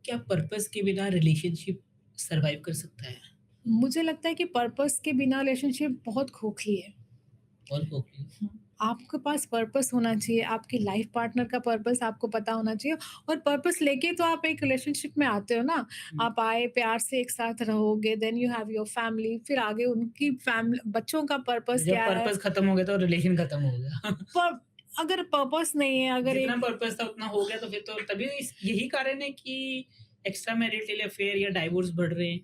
क्या पर्पस के बिना रिलेशनशिप सरवाइव कर सकता है? मुझे लगता है कि पर्पस के बिना रिलेशनशिप बहुत खोखली है। और ओके। हुँ, आपके पास पर्पस होना चाहिए, आपके लाइफ पार्टनर का पर्पस आपको पता होना चाहिए और पर्पस लेके तो आप एक रिलेशनशिप में आते हो ना। हुँ, आप आए, प्यार से एक साथ रहोगे, then you have your family, फिर आगे उनकी बच्चों का पर्पस जब क्या है? पर्पस खत्म हो गया तो रिलेशन खत्म हो गया। पर अगर पर्पस नहीं है, अगर जितना एक पर्पस था उतना हो गया तो फिर तो तभी यही कारण है कि एक्स्ट्रा मैरिटल अफेयर या डाइवोर्स बढ़ रहे हैं।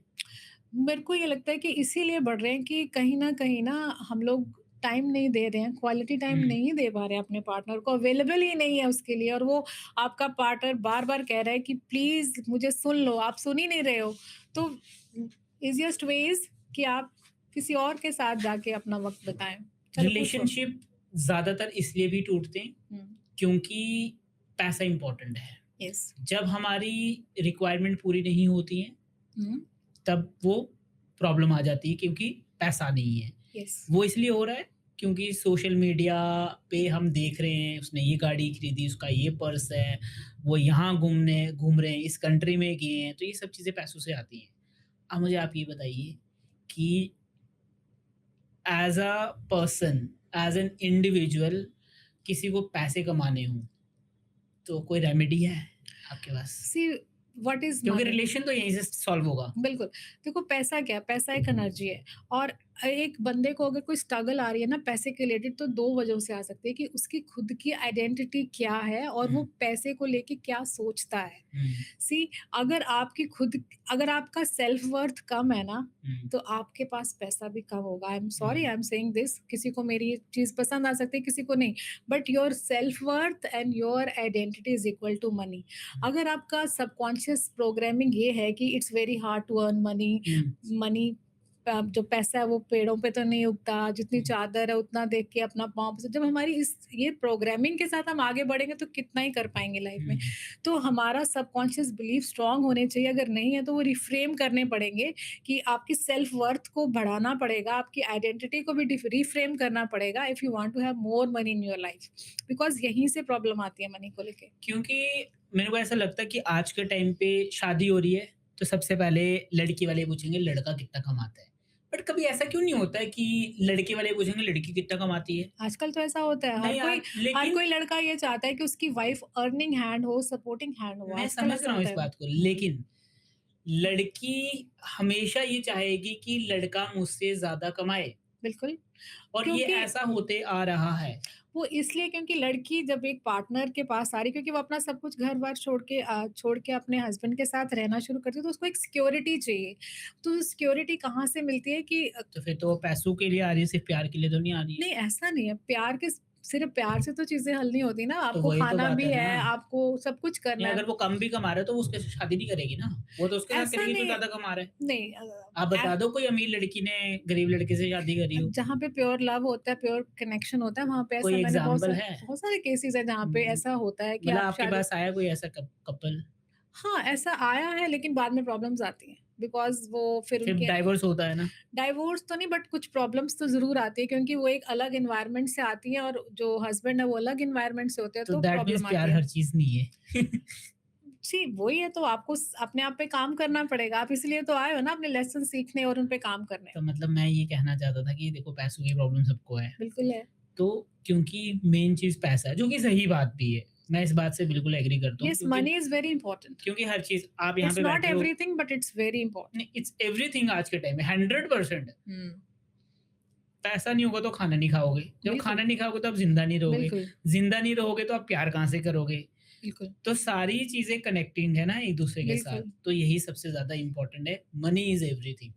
मेरे को ये लगता है कि इसीलिए बढ़ रहे हैं कि कहीं न कहीं ना हम लोग टाइम नहीं दे रहे हैं, क्वालिटी टाइम हुँ, नहीं दे पा रहे हैं अपने पार्टनर को, अवेलेबल ही नहीं है उसके लिए और वो आपका पार्टनर बार-बार कह रहा है कि प्लीज़ मुझे सुन लो, आप सुन ही नहीं रहे हो। तो ईज़ीएस्ट वे इज़ कि आप किसी और के साथ जाके अपना वक़्त बिताएँ। चलो पूछो। रिलेशनशिप ज़्यादातर इसलिए भी टूटते हैं हुँ, क्योंकि पैसा इम्पोर्टेंट है। यस। जब हमारी रिक्वायरमेंट पूरी नहीं होती है, हुँ, तब वो प्रॉब्लम आ जाती है क्योंकि पैसा नहीं है। यस। वो इसलिए हो रहा है क्योंकि सोशल मीडिया पे हम देख रहे हैं उसने ये गाड़ी खरीदी, उसका ये पर्स है, वो यहाँ घूम रहे हैं, इस कंट्री में गए हैं, तो ये सब चीज़ें पैसों से आती हैं। अब मुझे आप ये बताइए कि as a person, as an individual किसी को पैसे कमाने हों, तो कोई रेमेडी है आपके पास? सी व्हाट इज़ क्योंकि मनी? रिलेशन तो यहीं से सॉल्व होगा। बिल्कुल। देखो पैसा क्या है? पैसा एक एनर्जी है और एक बंदे को अगर कोई स्ट्रगल आ रही है ना पैसे के रिलेटेड तो 2 वजहों से आ सकती है कि उसकी खुद की आइडेंटिटी क्या है और वो हुँ, पैसे को लेके क्या सोचता है। हुँ, सी अगर आपकी खुद अगर आपका सेल्फ वर्थ कम है ना, हुँ, तो आपके पास पैसा भी कम होगा। I am sorry hmm, I am saying this किसी को मेरी ये चीज़ पसंद आ सकती है, किसी को नहीं। But your self worth and your identity is equal to money. Hmm, अगर आपका सबकॉन्शियस प्रोग्रामिंग ये है कि it's very hard to earn money, hmm, money जो पैसा है वो पेड़ों पे तो नहीं उगता, जितनी हुँ, चादर है उतना देख के अपना पाँव पसार। जब हमारी इस ये प्रोग्रामिंग के साथ हम आगे बढ़ेंगे तो कितना ही कर पाएँगे लाइफ में। हुँ। तो हमारा सबकॉन्शियस बिलीफ स्ट्रॉन्ग होने चाहिए, अगर नहीं है तो वो रिफ्रेम करने पड़ेंगे कि आपकी सेल्फ वर्थ को बढ़ाना पड़ेगा, आपकी आइडेंटिटी को भी रिफ्रेम करना पड़ेगा if you want to have more money in your life. Because यहीं से प्रॉब्लम आती है मनी को लेके। क्योंकि मेरे को ऐसा लगता है कि आज के टाइम पे शादी हो रही है, तो सबसे पहले लड़की वाले पूछेंगे लड़का कितना कमाता है। बट कभी ऐसा क्यों नहीं होता है कि लड़के वाले पूछेंगे लड़की कितना कमाती है? आजकल तो ऐसा होता है, नहीं यार, हर लेकिन कोई लड़का ये चाहता है कि उसकी वाइफ अर्निंग हैंड हो, सपोर्टिंग हैंड हो, मैं आजकल समझ ऐसा रहा हूँ होता इस है। बात को, हुँ, लेकिन लड़की हमेशा ये चाहेगी कि लड़का मुझसे ज़्यादा कमाए बिल्कुल, और ये क्योंकि ऐसा होते आ रहा है। वो इसलिए क्योंकि लड़की जब एक पार्टनर के पास आ रही है क्योंकि वो अपना सब कुछ घर-बार छोड़ के अपने हस्बैंड के साथ रहना शुरू करती है, तो उसको एक सिक्योरिटी चाहिए। तो सिक्योरिटी कहाँ से मिलती है कि तो फिर तो वो पैसों के लिए आ रही है, सिर्फ़ प्यार के लिए तो नहीं आ रही है। नहीं ऐसा नहीं है, सिर्फ़ प्यार से तो चीज़ें हल नहीं होती ना, तो आपको वही तो खाना बात भी है ना। है, आपको सब कुछ नहीं, करना है। अगर वो कम भी कमा रहा है तो वो उसके से शादी नहीं करेगी ना। वो तो उसके साथ ऐसा करेगी जो नहीं ज़्यादा कमा रहा है। नहीं आप अ बता दो कोई अमीर लड़की ने गरीब लड़के से शादी करी हो? जहाँ पे प्योर लव होता है, प्योर कनेक्शन होता है, वहाँ पे ऐसा कोई मैंने एग्ज़ाम्पल है? बहुत सारे केसेज़ हैं जहाँ पे हुँ, ऐसा होता है कि मतलब आप आपके शादी पास आया कोई ऐसा कपल? हाँ, ऐसा आया है लेकिन बाद में प्रॉब्लम्स आती हैं। बिकॉज़ वो फिर फिर उनके डाइवोर्स होता है ना? डाइवोर्स तो नहीं बट कुछ प्रॉब्लम्स तो ज़रूर आती है क्योंकि वो एक अलग एनवायरनमेंट से आती हैं और जो हस्बैंड है वो अलग एनवायरनमेंट से होते हैं तो तो दैट मीन्स प्रॉब्लम आती प्यार है। हर चीज़ नहीं है। जी, वही है तो आपको अपने आप पे काम करना पड़ेगा। आप इसलिए तो आए हो ना अपने लेसन सीखने और उन पे काम करने। तो मतलब मैं ये कहना चाहता था कि देखो पैसों की प्रॉब्लम सबको है। बिल्कुल है। तो क्योंकि मेन चीज़ पैसा है, जो कि सही बात भी है। मैं इस बात से बिल्कुल एग्री करता हूँ येस, क्योंकि मनी इज़ वेरी इम्पोर्टेंट। क्योंकि हर चीज़ आप यहाँ इट्स पे नॉट बैठे हो। Everything but it's very important. नहीं, इट्स एवरीथिंग आज के टाइम में 100%। हुँ, पैसा नहीं होगा तो खाना नहीं खाओगे, जब बिल्कुल, खाना नहीं खाओगे तो आप ज़िंदा नहीं रहोगे, बिल्कुल, ज़िंदा नहीं रहोगे तो आप प्यार कहाँ से करोगे? बिल्कुल, तो सारी चीज़ें कनेक्टिंग है ना एक-दूसरे के साथ, बिल्कुल। तो यही सबसे ज़्यादा इम्पोर्टेंट है, money is everything.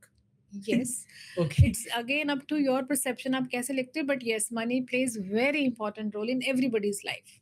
Yes, okay, it's again up to your perception आप कैसे लिखते हो but yes, money plays very important role in everybody's life.